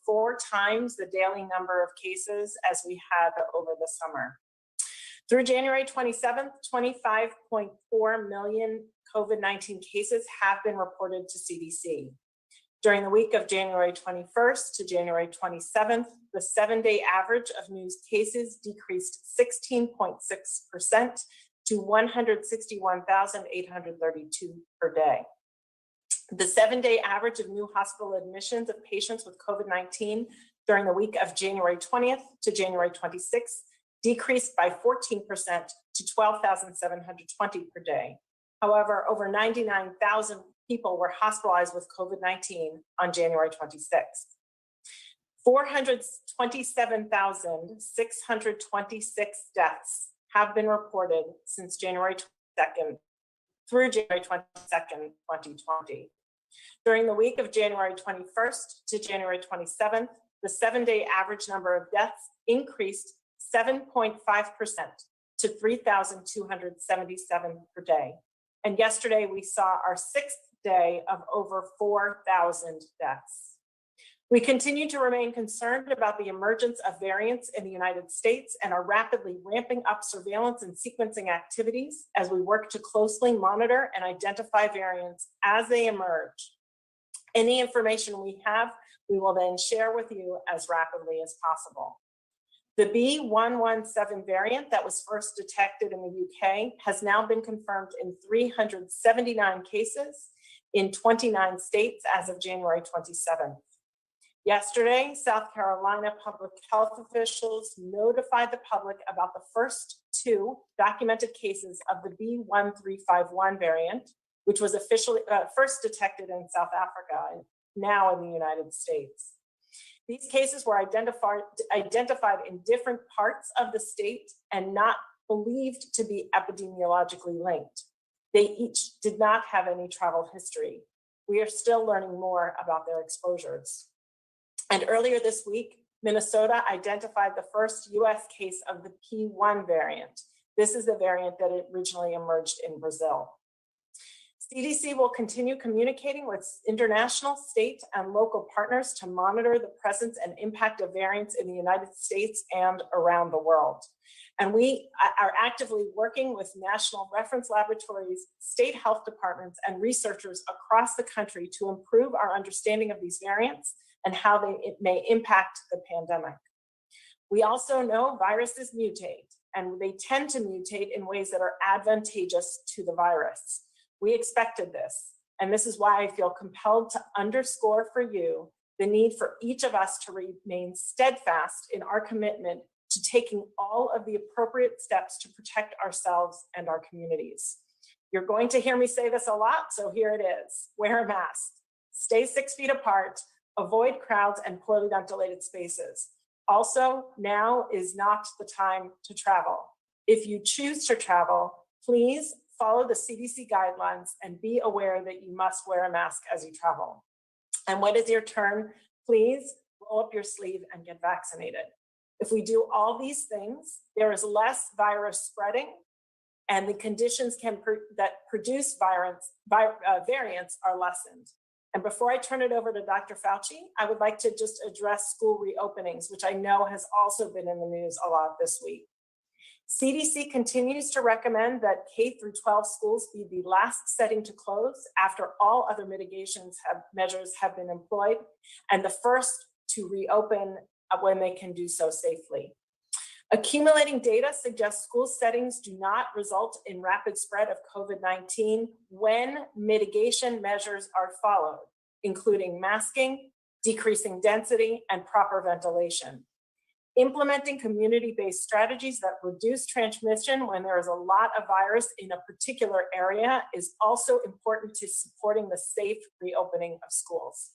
4 times the daily number of cases as we had over the summer. Through January 27th, 25.4 million COVID-19 cases have been reported to CDC. During the week of January 21st to January 27th, the 7-day average of new cases decreased 16.6% to 161,832 per day. The 7-day average of new hospital admissions of patients with COVID-19 during the week of January 20th to January 26th decreased by 14% to 12,720 per day. However, over 99,000 people were hospitalized with COVID-19 on January 26th. 427,626 deaths have been reported since January 22nd through January 22nd, 2020. During the week of January 21st to January 27th, the 7-day average number of deaths increased 7.5% to 3,277 per day. And yesterday we saw our 6th day of over 4,000 deaths. We continue to remain concerned about the emergence of variants in the United States and are rapidly ramping up surveillance and sequencing activities as we work to closely monitor and identify variants as they emerge. Any information we have, we will then share with you as rapidly as possible. The B.1.1.7 variant that was first detected in the UK has now been confirmed in 379 cases in 29 states as of January 27th. Yesterday, South Carolina public health officials notified the public about the first 2 documented cases of the B.1.351 variant, which was officially first detected in South Africa, now in the United States. These cases were identified in different parts of the state and not believed to be epidemiologically linked. They each did not have any travel history. We are still learning more about their exposures. And earlier this week, Minnesota identified the first US case of the P1 variant. This is the variant that originally emerged in Brazil. CDC will continue communicating with international, state, and local partners to monitor the presence and impact of variants in the United States and around the world. And we are actively working with national reference laboratories, state health departments, and researchers across the country to improve our understanding of these variants and how it may impact the pandemic. We also know viruses mutate, and they tend to mutate in ways that are advantageous to the virus. We expected this, and this is why I feel compelled to underscore for you the need for each of us to remain steadfast in our commitment to taking all of the appropriate steps to protect ourselves and our communities. You're going to hear me say this a lot, so here it is. Wear a mask, stay 6 feet apart, avoid crowds and poorly ventilated spaces. Also, now is not the time to travel. If you choose to travel, please follow the CDC guidelines and be aware that you must wear a mask as you travel. And when it's your turn, please roll up your sleeve and get vaccinated. If we do all these things, there is less virus spreading, and the conditions that produce variants are lessened. And before I turn it over to Dr. Fauci, I would like to just address school reopenings, which I know has also been in the news a lot this week. CDC continues to recommend that K-12 schools be the last setting to close after all other measures have been employed, and the first to reopen when they can do so safely. Accumulating data suggests school settings do not result in rapid spread of COVID-19 when mitigation measures are followed, including masking, decreasing density, and proper ventilation. Implementing community-based strategies that reduce transmission when there is a lot of virus in a particular area is also important to supporting the safe reopening of schools.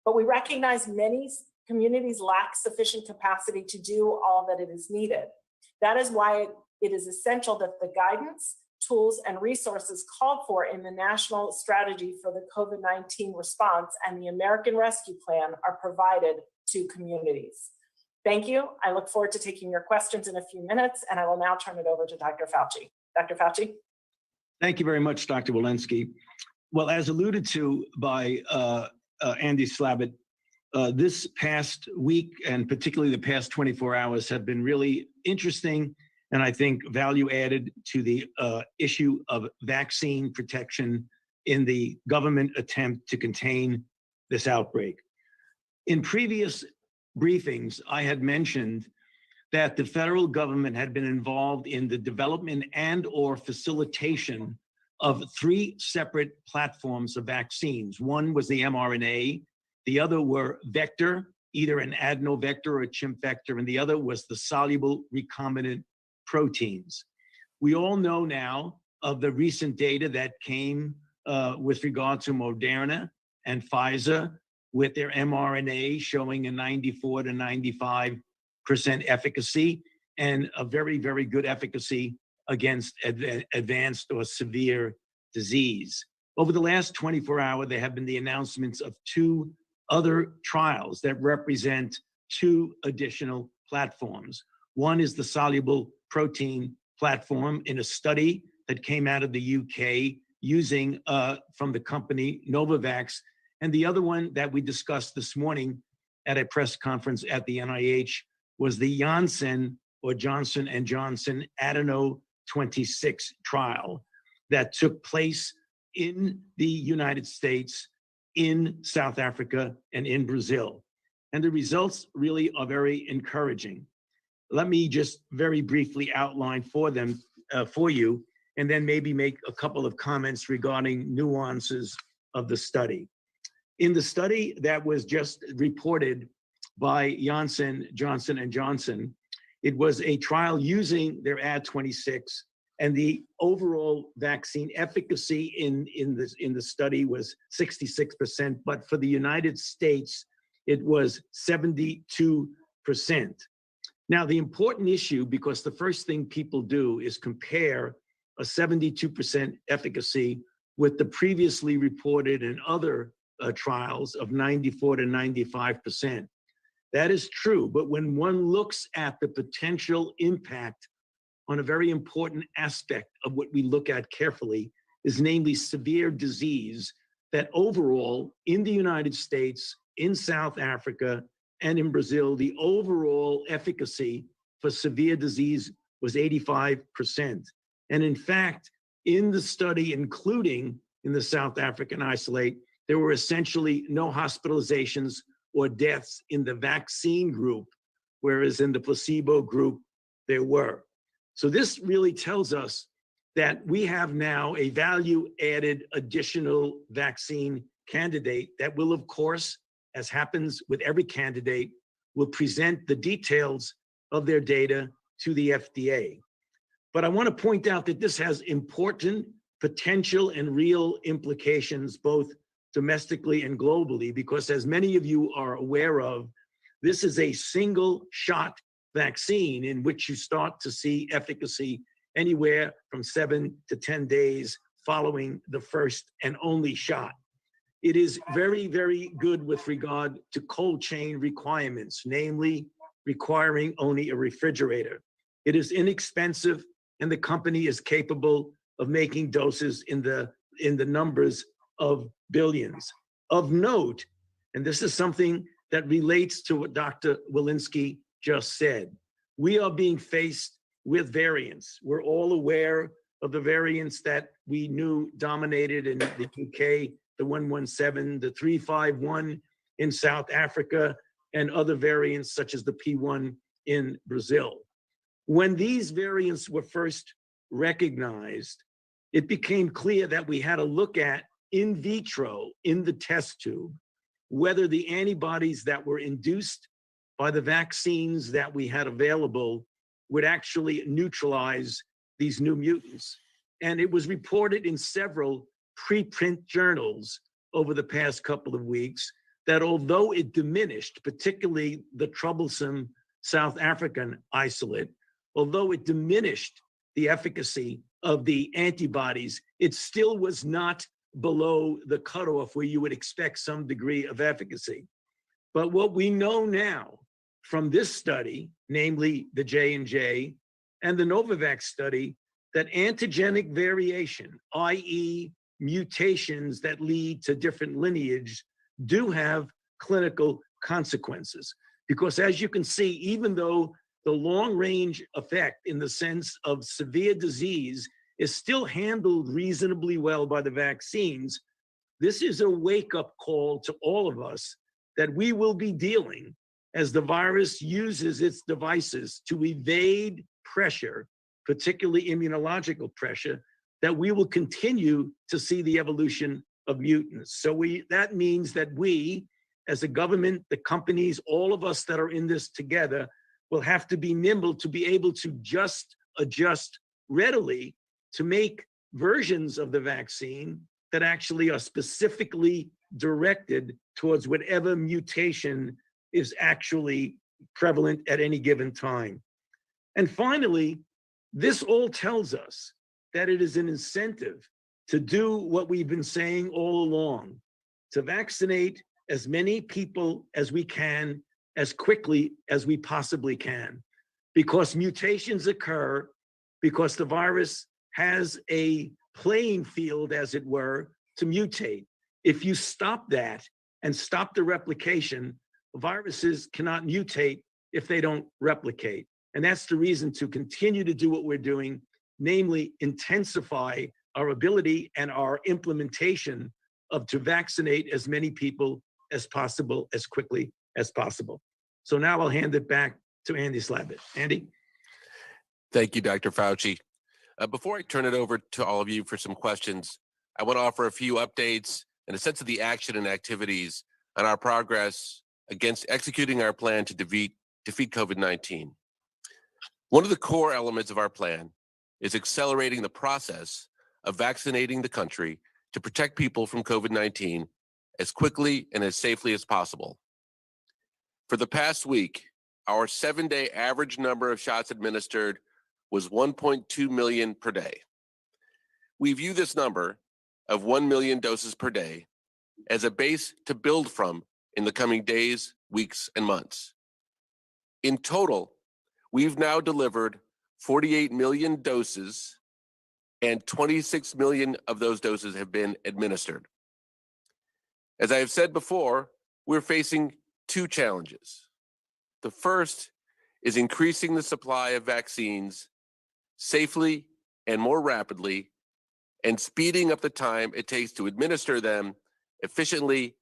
But we recognize many communities lack sufficient capacity to do all that it is needed. That is why it is essential that the guidance, tools, and resources called for in the National Strategy for the COVID-19 Response and the American Rescue Plan are provided to communities. Thank you. I look forward to taking your questions in a few minutes, and I will now turn it over to Dr. Fauci. Dr. Fauci. Thank you very much, Dr. Walensky. Well, as alluded to by Andy Slavitt, This past week, and particularly the past 24 hours, have been really interesting and I think value added to the issue of vaccine protection in the government attempt to contain this outbreak. In previous briefings, I had mentioned that the federal government had been involved in the development and/or facilitation of 3 separate platforms of vaccines. One was the mRNA, the other were vector, either an adenovector or a chimp vector, and the other was the soluble recombinant proteins. We all know now of the recent data that came with regard to Moderna and Pfizer with their mRNA showing a 94 to 95% efficacy and a very, very good efficacy against advanced or severe disease. Over the last 24 hours, there have been the announcements of 2 other trials that represent 2 additional platforms. One is the soluble protein platform in a study that came out of the UK using from the company Novavax, and the other one that we discussed this morning at a press conference at the NIH was the Janssen or Johnson & Johnson Adeno 26 trial that took place in the United States, in South Africa, and in Brazil. And the results really are very encouraging. Let me just very briefly outline for them for you, and then maybe make a couple of comments regarding nuances of the study. In the study that was just reported by Janssen, Johnson & Johnson, it was a trial using their Ad26, and the overall vaccine efficacy in the study was 66%, but for the United States, it was 72%. Now, the important issue, because the first thing people do is compare a 72% efficacy with the previously reported and other trials of 94 to 95%. That is true, but when one looks at the potential impact on a very important aspect of what we look at carefully is namely severe disease, that overall in the United States, in South Africa, and in Brazil, the overall efficacy for severe disease was 85%. And in fact, in the study, including in the South African isolate, there were essentially no hospitalizations or deaths in the vaccine group, whereas in the placebo group, there were. So this really tells us that we have now a value-added additional vaccine candidate that will, of course, as happens with every candidate, will present the details of their data to the FDA. But I want to point out that this has important potential and real implications, both domestically and globally, because as many of you are aware of, this is a single shot vaccine in which you start to see efficacy anywhere from 7 to 10 days following the first and only shot. It is very, very good with regard to cold chain requirements, namely requiring only a refrigerator. It is inexpensive, and the company is capable of making doses in the numbers of billions. Of note, and this is something that relates to what Dr. Walensky just said, we are being faced with variants. We're all aware of the variants that we knew dominated in the UK, the 117, the 351 in South Africa, and other variants such as the P1 in Brazil. When these variants were first recognized, it became clear that we had to look at in vitro, in the test tube, whether the antibodies that were induced by the vaccines that we had available would actually neutralize these new mutants. And it was reported in several preprint journals over the past couple of weeks that although it diminished, particularly the troublesome South African isolate, although it diminished the efficacy of the antibodies, it still was not below the cutoff where you would expect some degree of efficacy. But what we know now from this study, namely the J&J and the Novavax study, that antigenic variation, i.e. mutations that lead to different lineage, do have clinical consequences. Because as you can see, even though the long-range effect in the sense of severe disease is still handled reasonably well by the vaccines, this is a wake-up call to all of us that we will be dealing as the virus uses its devices to evade pressure, particularly immunological pressure, that we will continue to see the evolution of mutants. So that means that we, as a government, the companies, all of us that are in this together, will have to be nimble to be able to just adjust readily to make versions of the vaccine that actually are specifically directed towards whatever mutation is actually prevalent at any given time. And finally, this all tells us that it is an incentive to do what we've been saying all along, to vaccinate as many people as we can, as quickly as we possibly can, because mutations occur, because the virus has a playing field, as it were, to mutate. If you stop that and stop the replication, viruses cannot mutate if they don't replicate. And that's the reason to continue to do what we're doing, namely intensify our ability and our implementation to vaccinate as many people as possible, as quickly as possible. So now I'll hand it back to Andy Slavitt. Andy? Thank you, Dr. Fauci. Before I turn it over to all of you for some questions, I want to offer a few updates and a sense of the action and activities on our progress against executing our plan to defeat COVID-19. One of the core elements of our plan is accelerating the process of vaccinating the country to protect people from COVID-19 as quickly and as safely as possible. For the past week, our 7-day average number of shots administered was 1.2 million per day. We view this number of 1 million doses per day as a base to build from in the coming days, weeks, and months. In total, we've now delivered 48 million doses, and 26 million of those doses have been administered. As I have said before, we're facing two challenges. The first is increasing the supply of vaccines safely and more rapidly, and speeding up the time it takes to administer them efficiently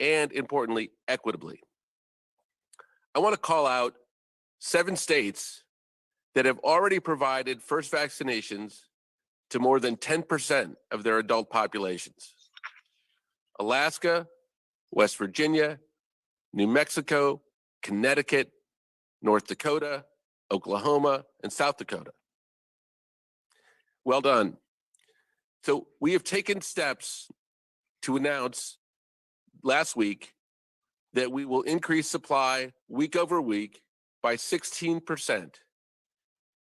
and, importantly, equitably. I want to call out 7 states that have already provided first vaccinations to more than 10% of their adult populations: Alaska, West Virginia, New Mexico, Connecticut, North Dakota, Oklahoma, and South Dakota. Well done. So we have taken steps to announce last week that we will increase supply week over week by 16%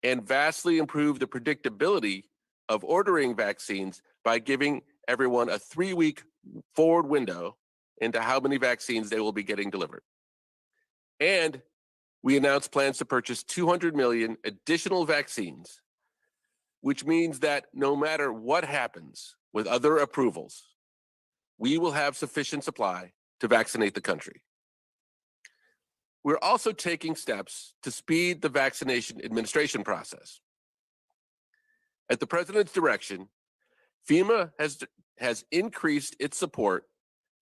and vastly improve the predictability of ordering vaccines by giving everyone a 3-week forward window into how many vaccines they will be getting delivered. And we announced plans to purchase 200 million additional vaccines, which means that no matter what happens with other approvals, we will have sufficient supply to vaccinate the country. We're also taking steps to speed the vaccination administration process. At the president's direction, FEMA has increased its support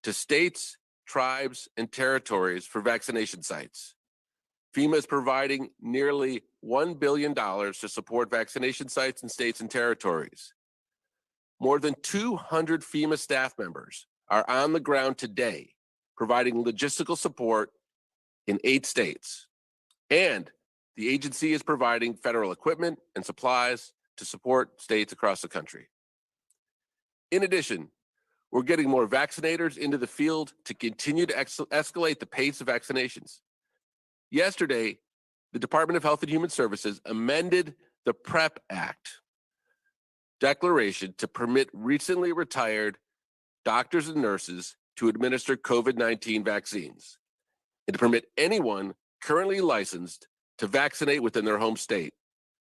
to states, tribes, and territories for vaccination sites. FEMA is providing nearly $1 billion to support vaccination sites in states and territories. More than 200 FEMA staff members are on the ground today providing logistical support in 8 states. And the agency is providing federal equipment and supplies to support states across the country. In addition, we're getting more vaccinators into the field to continue to escalate the pace of vaccinations. Yesterday, the Department of Health and Human Services amended the PrEP Act declaration to permit recently retired doctors and nurses to administer COVID-19 vaccines, and to permit anyone currently licensed to vaccinate within their home state.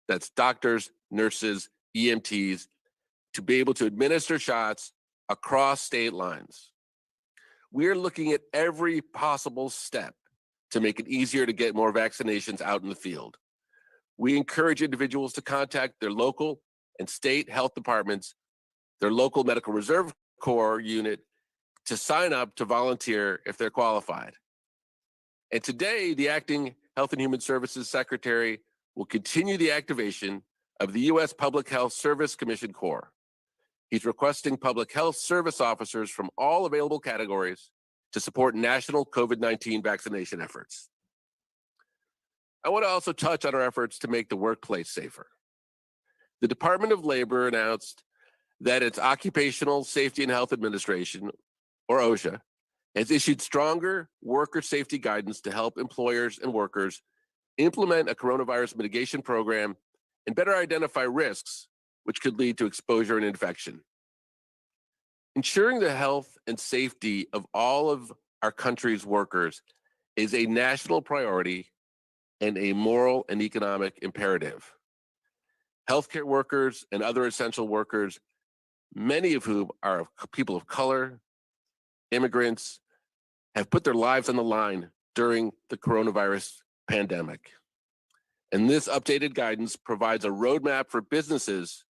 That's doctors, nurses, EMTs, to be able to administer shots across state lines. we are looking at every possible step to make it easier to get more vaccinations out in the field. We encourage individuals to contact their local and state health departments, their local medical reserve corps unit, to sign up to volunteer if they're qualified. And today, the acting Health and Human Services Secretary will continue the activation of the U.S. Public Health Service Commission Corps. He's requesting public health service officers from all available categories to support national COVID-19 vaccination efforts. I want to also touch on our efforts to make the workplace safer. The Department of Labor announced that its Occupational Safety and Health Administration, or OSHA, has issued stronger worker safety guidance to help employers and workers implement a coronavirus mitigation program and better identify risks which could lead to exposure and infection. Ensuring the health and safety of all of our country's workers is a national priority and a moral and economic imperative. Healthcare workers and other essential workers, many of whom are people of color, immigrants, have put their lives on the line during the coronavirus pandemic. And this updated guidance provides a roadmap for businesses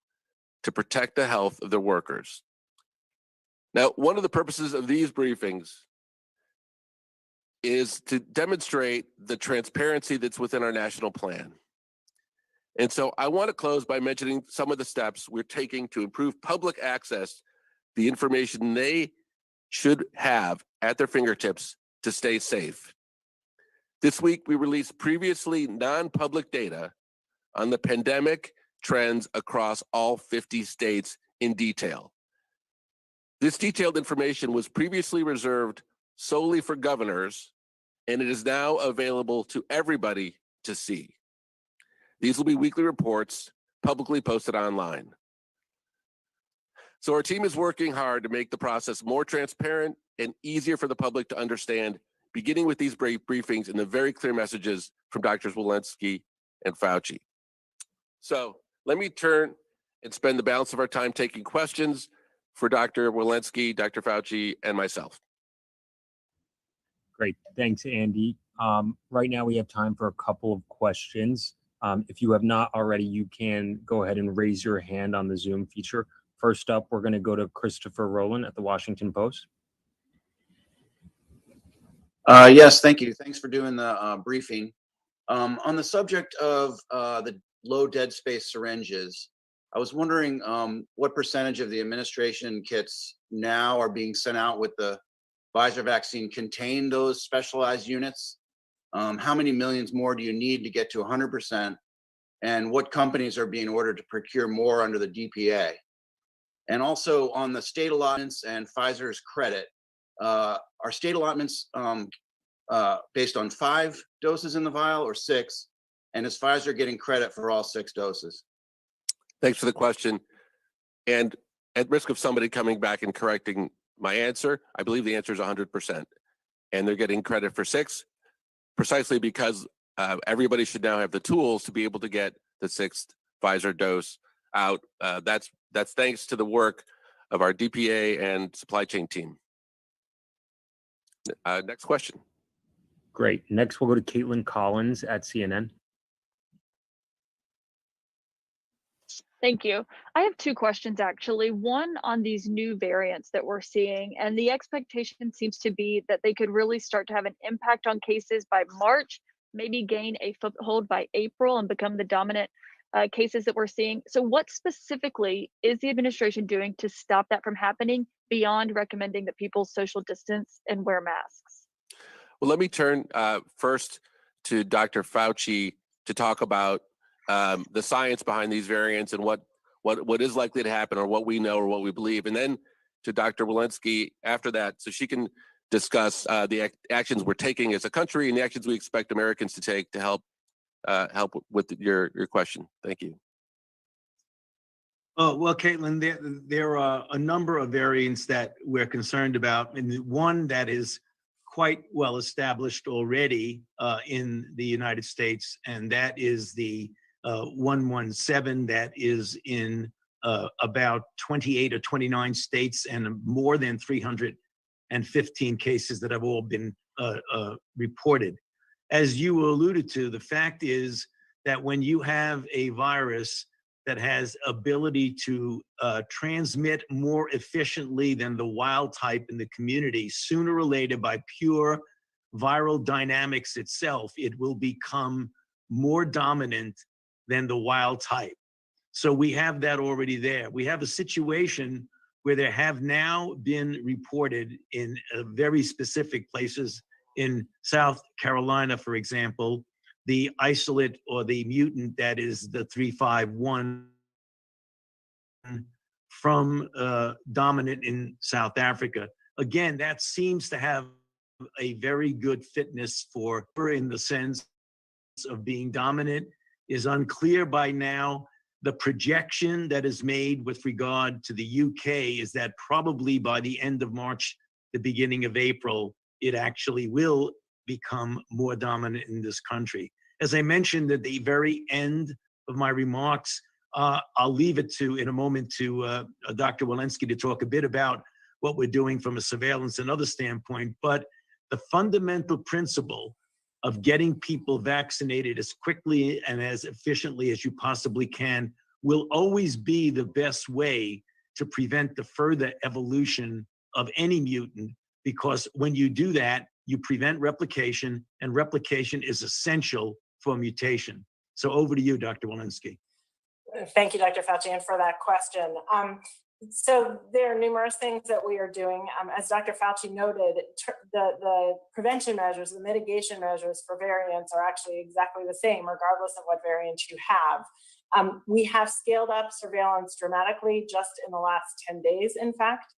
to protect the health of their workers. Now, one of the purposes of these briefings is to demonstrate the transparency that's within our national plan. And so I want to close by mentioning some of the steps we're taking to improve public access to the information they should have at their fingertips to stay safe. This week, we released previously non-public data on the pandemic trends across all 50 states in detail. This detailed information was previously reserved solely for governors, and it is now available to everybody to see. These will be weekly reports publicly posted online. So our team is working hard to make the process more transparent and easier for the public to understand, beginning with these briefings and the very clear messages from Drs. Walensky and Fauci. So let me turn and spend the balance of our time taking questions for Dr. Walensky, Dr. Fauci, and myself. Great, thanks, Andy. Right now we have time for a couple of questions. If you have not already, you can go ahead and raise your hand on the Zoom feature. First up, we're going to go to Christopher Rowland at the Washington Post. Yes, thank you. Thanks for doing the briefing. On the subject of the low dead space syringes, I was wondering what percentage of the administration kits now are being sent out with the Pfizer vaccine contain those specialized units? How many millions more do you need to get to 100%? And what companies are being ordered to procure more under the DPA? And also on the state allotments and Pfizer's credit, are state allotments based on 5 doses in the vial or 6? And is Pfizer getting credit for all 6 doses? Thanks for the question. And at risk of somebody coming back and correcting my answer, I believe the answer is 100%. And they're getting credit for 6, precisely because everybody should now have the tools to be able to get the 6th Pfizer dose out. That's thanks to the work of our DPA and supply chain team. Next question. Great. Next, we'll go to Caitlin Collins at CNN. Thank you. I have 2 questions, actually. One on these new variants that we're seeing, and the expectation seems to be that they could really start to have an impact on cases by March, maybe gain a foothold by April and become the dominant cases that we're seeing. So what specifically is the administration doing to stop that from happening beyond recommending that people social distance and wear masks? Well, let me turn first to Dr. Fauci to talk about the science behind these variants and what is likely to happen, or what we know or what we believe, and then to Dr. Walensky after that, so she can discuss the actions we're taking as a country and the actions we expect Americans to take to help with your question. Thank you. Well, Caitlin, there are a number of variants that we're concerned about, and one that is quite well established already in the United States, and that is the 117 that is in about 28 or 29 states and more than 300 and 15 cases that have all been reported. As you alluded to, the fact is that when you have a virus that has ability to transmit more efficiently than the wild type in the community, sooner or later, by pure viral dynamics itself, it will become more dominant than the wild type. So we have that already there. We have a situation where there have now been reported in very specific places in South Carolina, for example, the isolate or the mutant that is the 351 from dominant in South Africa. Again, that seems to have a very good fitness for in the sense of being dominant is unclear by now. The projection that is made with regard to the UK is that probably by the end of March, the beginning of April, it actually will become more dominant in this country. As I mentioned at the very end of my remarks, I'll leave it to, in a moment, to Dr. Walensky to talk a bit about what we're doing from a surveillance and other standpoint. But the fundamental principle of getting people vaccinated as quickly and as efficiently as you possibly can will always be the best way to prevent the further evolution of any mutant, because when you do that, you prevent replication, and replication is essential for mutation. So over to you, Dr. Walensky. Thank you, Dr. Fauci, and for that question. So there are numerous things that we are doing. As Dr. Fauci noted, the prevention measures, the mitigation measures for variants are actually exactly the same, regardless of what variant you have. We have scaled up surveillance dramatically just in the last 10 days, in fact.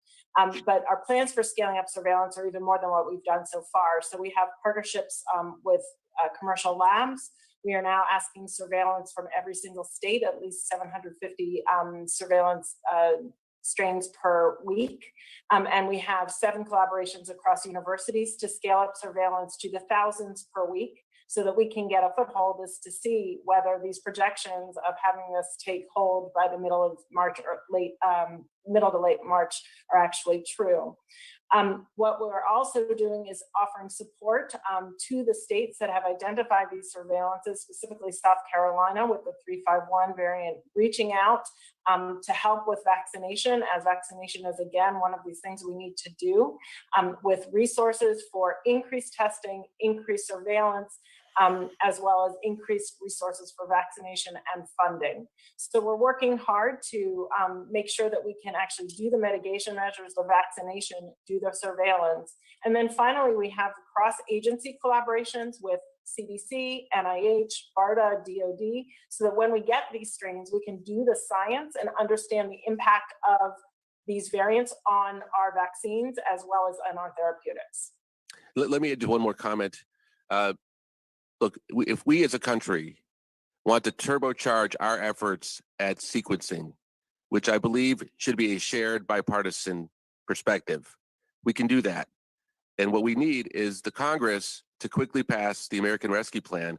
But our plans for scaling up surveillance are even more than what we've done so far. So we have partnerships with commercial labs. We are now asking surveillance from every single state, at least 750 surveillance strains per week. And we have 7 collaborations across universities to scale up surveillance to the thousands per week so that we can get a foothold as to see whether these projections of having this take hold by the middle of March or middle to late March are actually true. What we're also doing is offering support to the states that have identified these surveillances, specifically South Carolina with the 351 variant, reaching out to help with vaccination, as vaccination is, again, one of these things we need to do, with resources for increased testing, increased surveillance, as well as increased resources for vaccination and funding. So we're working hard to make sure that we can actually do the mitigation measures, the vaccination, do the surveillance. And then finally, we have cross-agency collaborations with CDC, NIH, BARDA, DOD, so that when we get these strains, we can do the science and understand the impact of these variants on our vaccines as well as on our therapeutics. Let me add one more comment. Look, if we as a country want to turbocharge our efforts at sequencing, which I believe should be a shared bipartisan perspective, we can do that. And what we need is the Congress to quickly pass the American Rescue Plan,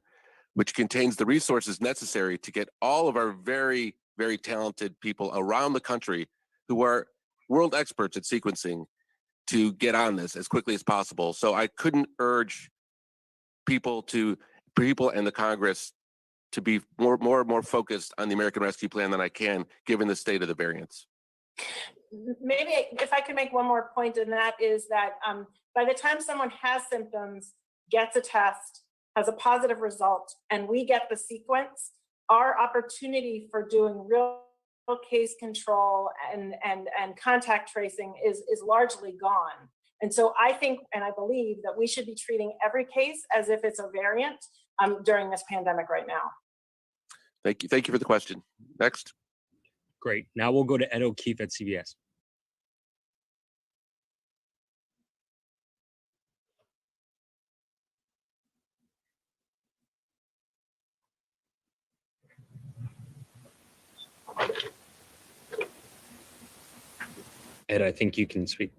which contains the resources necessary to get all of our very, very talented people around the country who are world experts at sequencing to get on this as quickly as possible. So I couldn't urge people and the Congress to be more focused on the American Rescue Plan than I can, given the state of the variants. Maybe if I could make one more point, and that is that by the time someone has symptoms, gets a test, has a positive result, and we get the sequence, our opportunity for doing real case control and contact tracing is largely gone. And so I think, and I believe, that we should be treating every case as if it's a variant during this pandemic right now. Thank you. Thank you for the question. Next. Great. Now we'll go to Ed O'Keefe at CBS. Ed, I think you can speak.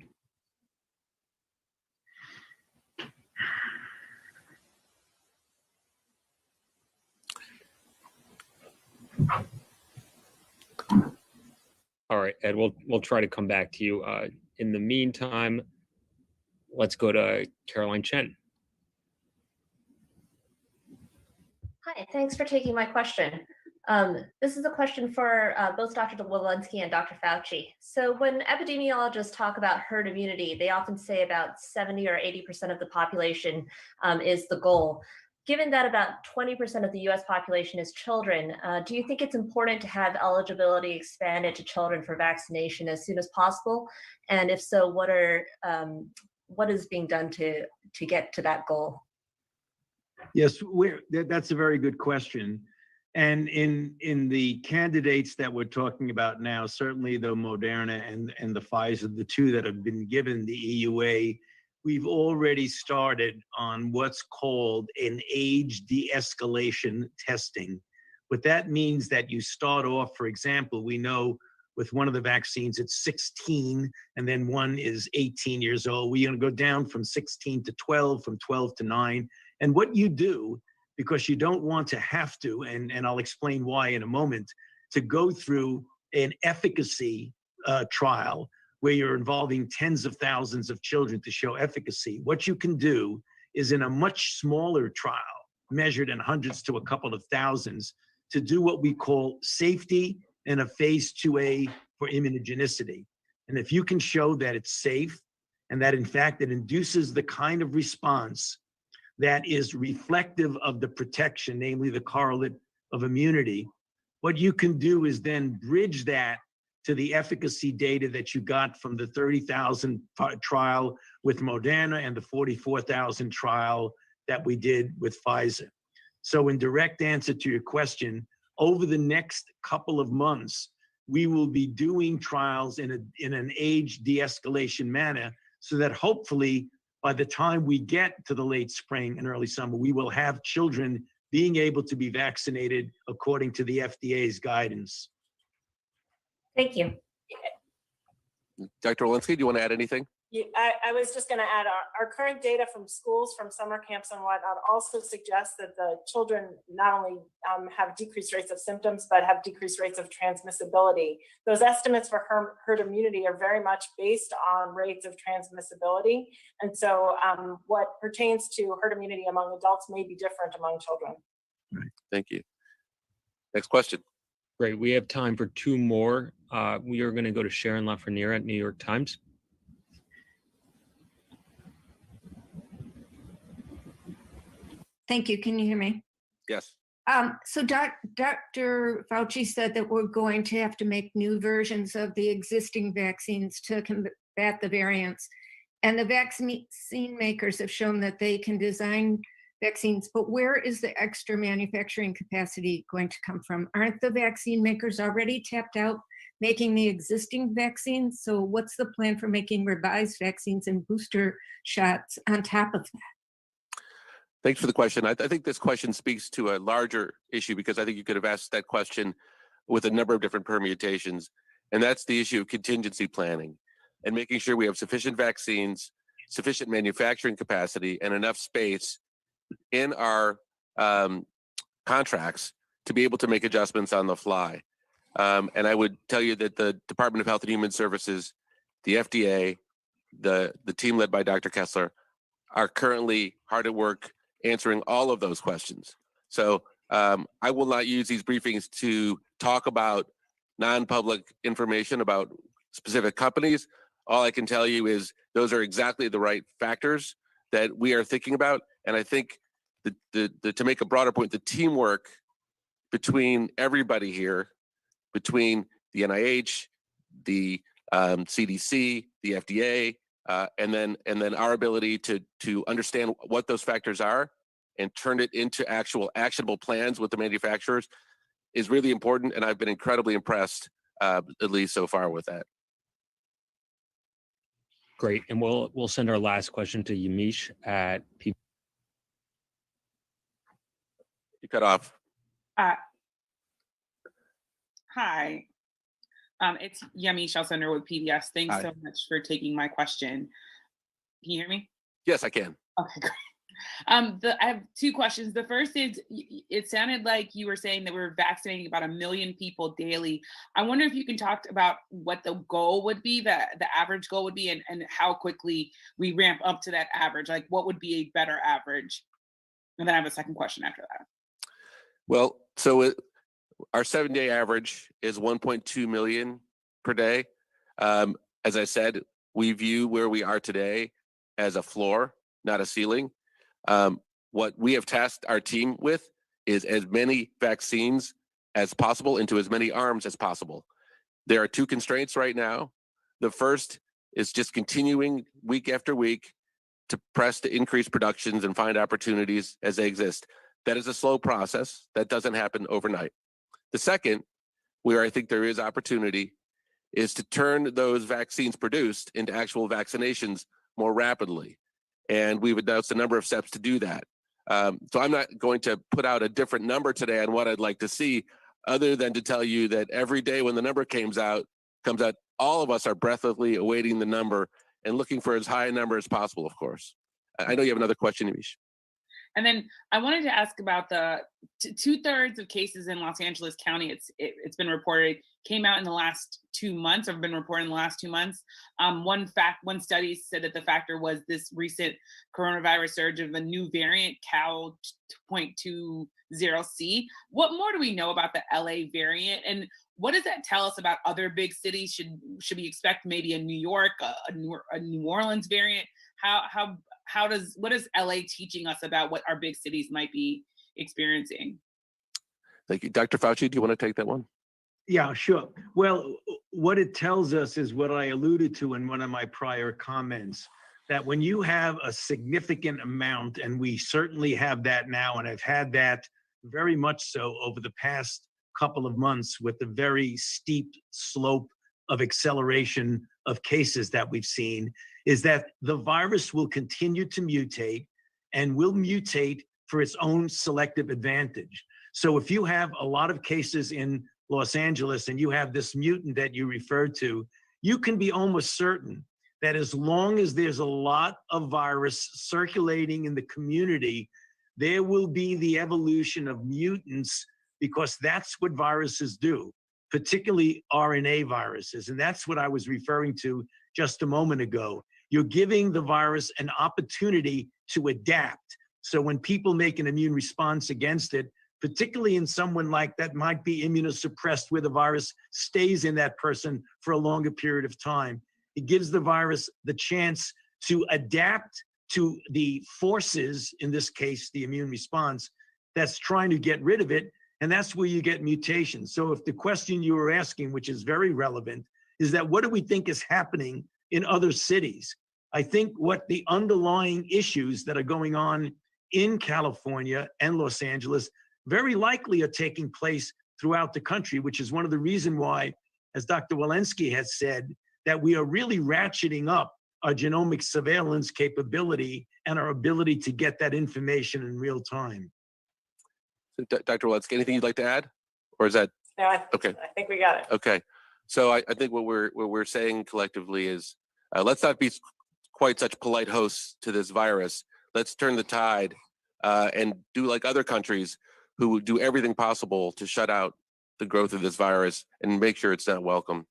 All right, Ed, we'll try to come back to you. In the meantime, let's go to Caroline Chen. Hi, thanks for taking my question. This is a question for both Dr. Walensky and Dr. Fauci. So when epidemiologists talk about herd immunity, they often say about 70 or 80% of the population is the goal. Given that about 20% of the US population is children, do you think it's important to have eligibility expanded to children for vaccination as soon as possible? And if so, what is being done to get to that goal? Yes, that's a very good question. And in the candidates that we're talking about now, certainly the Moderna and the Pfizer, the two that have been given the EUA, we've already started on what's called an age de-escalation testing. What that means that you start off, for example, we know with one of the vaccines, it's 16, and then one is 18 years old. We're going to go down from 16 to 12, from 12 to 9. And what you do, because you don't want to have to, and I'll explain why in a moment, to go through an efficacy trial where you're involving tens of thousands of children to show efficacy. What you can do is in a much smaller trial, measured in hundreds to a couple of thousands, to do what we call safety in a phase 2A for immunogenicity. And if you can show that it's safe and that in fact it induces the kind of response that is reflective of the protection, namely the correlate of immunity, what you can do is then bridge that to the efficacy data that you got from the 30,000 trial with Moderna and the 44,000 trial that we did with Pfizer. So in direct answer to your question, over the next couple of months, we will be doing trials in an age de-escalation manner so that hopefully by the time we get to the late spring and early summer, we will have children being able to be vaccinated according to the FDA's guidance. Thank you. Dr. Walensky, do you want to add anything? I was just going to add our current data from schools, from summer camps and whatnot also suggests that the children not only have decreased rates of symptoms, but have decreased rates of transmissibility. Those estimates for herd immunity are very much based on rates of transmissibility. And so what pertains to herd immunity among adults may be different among children. Right. Thank you. Next question. Great. We have time for two more. We are going to go to Sharon Lafreniere at New York Times. Thank you. Can you hear me? Yes. So Dr. Fauci said that we're going to have to make new versions of the existing vaccines to combat the variants. And the vaccine makers have shown that they can design vaccines, but where is the extra manufacturing capacity going to come from? Aren't the vaccine makers already tapped out making the existing vaccines? So what's the plan for making revised vaccines and booster shots on top of that? Thanks for the question. I think this question speaks to a larger issue because I think you could have asked that question with a number of different permutations. And that's the issue of contingency planning and making sure we have sufficient vaccines, sufficient manufacturing capacity, and enough space in our contracts to be able to make adjustments on the fly. And I would tell you that the Department of Health and Human Services, the FDA, the team led by Dr. Kessler, are currently hard at work answering all of those questions. So I will not use these briefings to talk about non-public information about specific companies. All I can tell you is those are exactly the right factors that we are thinking about. And I think to make a broader point, the teamwork between everybody here, between the NIH, the CDC, the FDA, and then our ability to understand what those factors are and turn it into actual actionable plans with the manufacturers is really important. And I've been incredibly impressed, at least so far, with that. Great. And we'll send our last question to Yamiche at PBS. You cut off. Hi. It's Yamiche Elsender with PBS. Thanks Hi. so much for taking my question. Can you hear me? Yes, I can. Okay, great. I have two questions. The first is, it sounded like you were saying that we're vaccinating about 1 million people daily. I wonder if you can talk about what the goal would be, the average goal would be, and how quickly we ramp up to that average. Like, what would be a better average? And then I have a second question after that. Well, so our 7-day average is 1.2 million per day. As I said, we view where we are today as a floor, not a ceiling. What we have tasked our team with is as many vaccines as possible into as many arms as possible. There are two constraints right now. The first is just continuing week after week to press to increase productions and find opportunities as they exist. That is a slow process. That doesn't happen overnight. The second, where I think there is opportunity, is to turn those vaccines produced into actual vaccinations more rapidly. And we've announced a number of steps to do that. So I'm not going to put out a different number today on what I'd like to see, other than to tell you that every day when the number comes out, all of us are breathlessly awaiting the number and looking for as high a number as possible, of course. I know you have another question, Amish. And then I wanted to ask about the 2/3 of cases in Los Angeles County. It's been reported, came out in the last 2 months, or been reported in the last 2 months. One study said that the factor was this recent coronavirus surge of a new variant, Cal 2.20C. What more do we know about the LA variant, and what does that tell us about other big cities? Should we expect maybe a New York, a New Orleans variant? What is LA teaching us about what our big cities might be experiencing? Thank you. Dr. Fauci, do you want to take that one? Yeah, sure. Well, what it tells us is what I alluded to in one of my prior comments, that when you have a significant amount, and we certainly have that now, and I've had that very much so over the past couple of months with the very steep slope of acceleration of cases that we've seen, is that the virus will continue to mutate, and will mutate for its own selective advantage. So if you have a lot of cases in Los Angeles and you have this mutant that you referred to, you can be almost certain that as long as there's a lot of virus circulating in the community, there will be the evolution of mutants, because that's what viruses do, particularly RNA viruses. And that's what I was referring to just a moment ago. You're giving the virus an opportunity to adapt. So when people make an immune response against it, particularly in someone like that might be immunosuppressed, where the virus stays in that person for a longer period of time, it gives the virus the chance to adapt to the forces, in this case, the immune response, that's trying to get rid of it. And that's where you get mutations. So if the question you were asking, which is very relevant, is that what do we think is happening in other cities? I think what the underlying issues that are going on in California and Los Angeles very likely are taking place throughout the country, which is one of the reasons why, as Dr. Walensky has said, that we are really ratcheting up our genomic surveillance capability and our ability to get that information in real time. So, Dr. Walensky, anything you'd like to add? Or is that No, okay? I think we got it. Okay. So I think what we're saying collectively is, let's not be quite such polite hosts to this virus. Let's turn the tide and do like other countries who do everything possible to shut out the growth of this virus and make sure it's not welcome.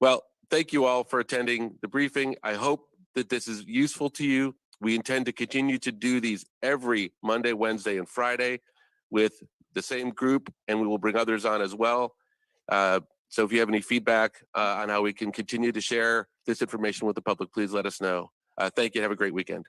Well, thank you all for attending the briefing. I hope that this is useful to you. We intend to continue to do these every Monday, Wednesday, and Friday with the same group, and we will bring others on as well. So if you have any feedback on how we can continue to share this information with the public, please let us know. Thank you. Have a great weekend.